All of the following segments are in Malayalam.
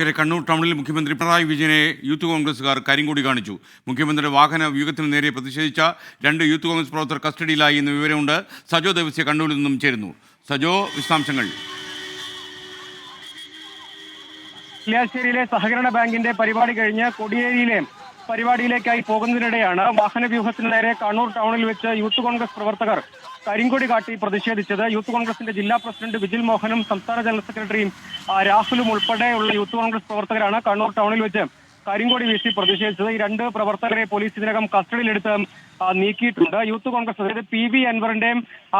കണ്ണൂർ ടൗണിൽ മുഖ്യമന്ത്രി പിണറായി വിജയനെ യൂത്ത് കോൺഗ്രസുകാർ കരിങ്കൊടി കാണിച്ചു. മുഖ്യമന്ത്രിയുടെ വാഹന വ്യൂഹത്തിന് നേരെ പ്രതിഷേധിച്ച 2 യൂത്ത് കോൺഗ്രസ് പ്രവർത്തകർ കസ്റ്റഡിയിലായി എന്ന വിവരമുണ്ട്. സജോ ദേവസ്യ കണ്ണൂരിൽ നിന്നും ചേരുന്നു. സജോ, വിശദാംശങ്ങൾ. നെല്ലിയാശ്ശേരിയിലെ സഹകരണ ബാങ്കിന്റെ പരിപാടി കഴിഞ്ഞ് കൊടിയേരിയിലെ പരിപാടിയിലേക്കായി പോകുന്നതിനിടെയാണ് വാഹന വ്യൂഹത്തിന് നേരെ കണ്ണൂർ ടൗണിൽ വെച്ച് യൂത്ത് കോൺഗ്രസ് പ്രവർത്തകർ കരിങ്കൊടി കാട്ടി പ്രതിഷേധിച്ചത്. യൂത്ത് കോൺഗ്രസിന്റെ ജില്ലാ പ്രസിഡന്റ് വിജിൽ മോഹനും സംസ്ഥാന ജനറൽ സെക്രട്ടറിയും രാഹുലും ഉൾപ്പെടെയുള്ള യൂത്ത് കോൺഗ്രസ് പ്രവർത്തകരാണ് കണ്ണൂർ ടൗണിൽ വെച്ച് കരിങ്കൊടി വീശി പ്രതിഷേധിച്ചത്. ഈ 2 പ്രവർത്തകരെ പോലീസ് ഇതിനകം കസ്റ്റഡിയിലെടുത്ത് നീക്കിയിട്ടുണ്ട്. യൂത്ത് കോൺഗ്രസ്, അതായത് PV അൻവറിന്റെ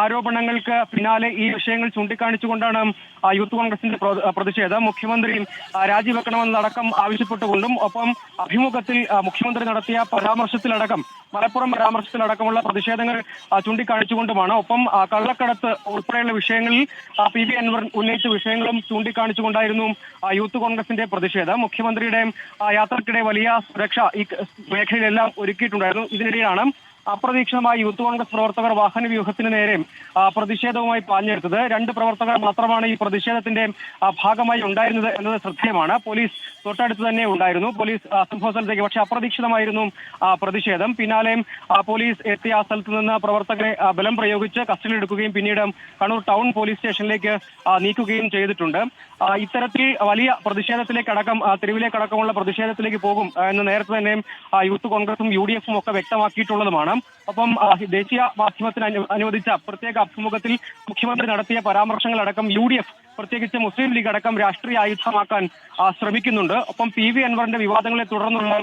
ആരോപണങ്ങൾക്ക് പിന്നാലെ ഈ വിഷയങ്ങൾ ചൂണ്ടിക്കാണിച്ചുകൊണ്ടാണ് യൂത്ത് കോൺഗ്രസിന്റെ പ്രതിഷേധം. മുഖ്യമന്ത്രി രാജിവെക്കണമെന്നടക്കം ആവശ്യപ്പെട്ടുകൊണ്ടും ഒപ്പം അഭിമുഖത്തിൽ മുഖ്യമന്ത്രി നടത്തിയ പരാമർശത്തിലടക്കം, മലപ്പുറം പരാമർശത്തിലടക്കമുള്ള പ്രതിഷേധങ്ങൾ ചൂണ്ടിക്കാണിച്ചുകൊണ്ടുമാണ്. ഒപ്പം കള്ളക്കടത്ത് ഉൾപ്പെടെയുള്ള വിഷയങ്ങളിൽ PV അൻവർ ഉന്നയിച്ച വിഷയങ്ങളും ചൂണ്ടിക്കാണിച്ചുകൊണ്ടായിരുന്നു യൂത്ത് കോൺഗ്രസിന്റെ പ്രതിഷേധം. മുഖ്യമന്ത്രിയുടെ യാത്രക്കിടെ വലിയ സുരക്ഷ ഈ മേഖലയിലെല്ലാം ഒരുക്കിയിട്ടുണ്ടായിരുന്നു. ഇതിനിടെയാണ് അപ്രതീക്ഷിതമായി യൂത്ത് കോൺഗ്രസ് പ്രവർത്തകർ വാഹന വ്യൂഹത്തിന് നേരെ പ്രതിഷേധവുമായി പാഞ്ഞെടുത്തത്. 2 പ്രവർത്തകർ മാത്രമാണ് ഈ പ്രതിഷേധത്തിന്റെ ഭാഗമായി ഉണ്ടായിരുന്നത് എന്നത് ശ്രദ്ധേയമാണ്. പോലീസ് തൊട്ടടുത്ത് തന്നെ ഉണ്ടായിരുന്നു. പോലീസ് സംഭവ സ്ഥലത്തേക്ക്, പക്ഷേ അപ്രതീക്ഷിതമായിരുന്നു പ്രതിഷേധം. പിന്നാലെ പോലീസ് എത്തിയ ആ സ്ഥലത്ത് നിന്ന് പ്രവർത്തകരെ ബലം പ്രയോഗിച്ച് കസ്റ്റഡിയിലെടുക്കുകയും പിന്നീട് കണ്ണൂർ ടൗൺ പോലീസ് സ്റ്റേഷനിലേക്ക് നീക്കുകയും ചെയ്തിട്ടുണ്ട്. ഇത്തരത്തിൽ വലിയ പ്രതിഷേധത്തിലേക്കടക്കം, തെരുവിലേക്കടക്കമുള്ള പ്രതിഷേധത്തിലേക്ക് പോകും എന്ന് നേരത്തെ തന്നെ യൂത്ത് കോൺഗ്രസും UDF ഒക്കെ വ്യക്തമാക്കിയിട്ടുള്ളതുമാണ്. ഒപ്പം ദേശീയ മാധ്യമത്തിന് അനുവദിച്ച പ്രത്യേക അഭിമുഖത്തിൽ മുഖ്യമന്ത്രി നടത്തിയ പരാമർശങ്ങളടക്കം UDF, പ്രത്യേകിച്ച് മുസ്ലിം ലീഗ് അടക്കം രാഷ്ട്രീയ ആയുധമാക്കാൻ ശ്രമിക്കുന്നുണ്ട്. ഒപ്പം PV അൻവറിന്റെ വിവാദങ്ങളെ തുടർന്നുള്ള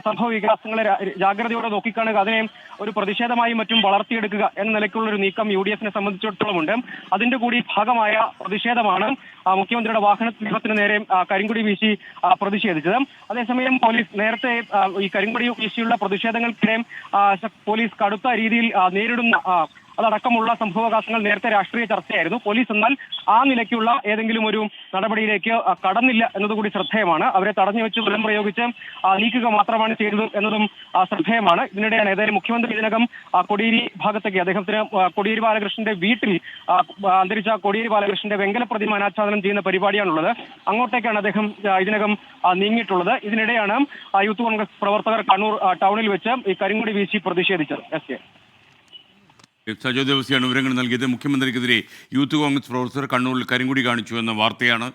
സംഭവ വികാസങ്ങളെ ജാഗ്രതയോടെ നോക്കിക്കാണുക, അതിനെ ഒരു പ്രതിഷേധമായും മറ്റും വളർത്തിയെടുക്കുക എന്ന നിലയ്ക്കുള്ള ഒരു നീക്കം UDF സംബന്ധിച്ചിടത്തോളമുണ്ട്. അതിന്റെ കൂടി ഭാഗമായ പ്രതിഷേധമാണ് മുഖ്യമന്ത്രിയുടെ വാഹന വ്യൂഹത്തിന് നേരെ കരിങ്കൊടി വീശി പ്രതിഷേധിച്ചത്. അതേസമയം പോലീസ് നേരത്തെ ഈ കരിങ്കൊടി വീശിയുള്ള പ്രതിഷേധങ്ങൾക്കിടെ പോലീസ് കടുത്ത രീതിയിൽ നേരിടുന്ന അതടക്കമുള്ള സംഭവവികാസങ്ങൾ നേരത്തെ രാഷ്ട്രീയ ചർച്ചയായിരുന്നു. പോലീസ് എന്നാൽ ആ നിലയ്ക്കുള്ള ഏതെങ്കിലും ഒരു നടപടിയിലേക്ക് കടന്നില്ല എന്നതുകൂടി ശ്രദ്ധേയമാണ്. അവരെ തടഞ്ഞു വെച്ച് ബലം പ്രയോഗിച്ച് നീക്കുക മാത്രമാണ് ചെയ്തത് എന്നതും ശ്രദ്ധേയമാണ്. ഇതിനിടെയാണ് ഏതായാലും മുഖ്യമന്ത്രി ഇതിനകം കോടിയേരി ഭാഗത്തേക്ക്, അദ്ദേഹത്തിന് കോടിയേരി ബാലകൃഷ്ണന്റെ വീട്ടിൽ അന്തരിച്ച കോടിയേരി ബാലകൃഷ്ണന്റെ വെങ്കല പ്രതിമ അനാച്ഛാദനം ചെയ്യുന്ന പരിപാടിയാണുള്ളത്. അങ്ങോട്ടേക്കാണ് അദ്ദേഹം ഇതിനകം നീങ്ങിയിട്ടുള്ളത്. ഇതിനിടെയാണ് യൂത്ത് കോൺഗ്രസ് പ്രവർത്തകർ കണ്ണൂർ ടൗണിൽ വെച്ച് ഈ കരിങ്കൊടി വീശി പ്രതിഷേധിച്ചത്. സജോ ദേവസ്യാണ് വിവരങ്ങൾ നൽകിയത്. മുഖ്യമന്ത്രിക്കെതിരെ യൂത്ത് കോൺഗ്രസ് പ്രവർത്തകർ കണ്ണൂരിൽ കരിങ്കൊടി കാണിച്ചു എന്ന വാർത്തയാണ്.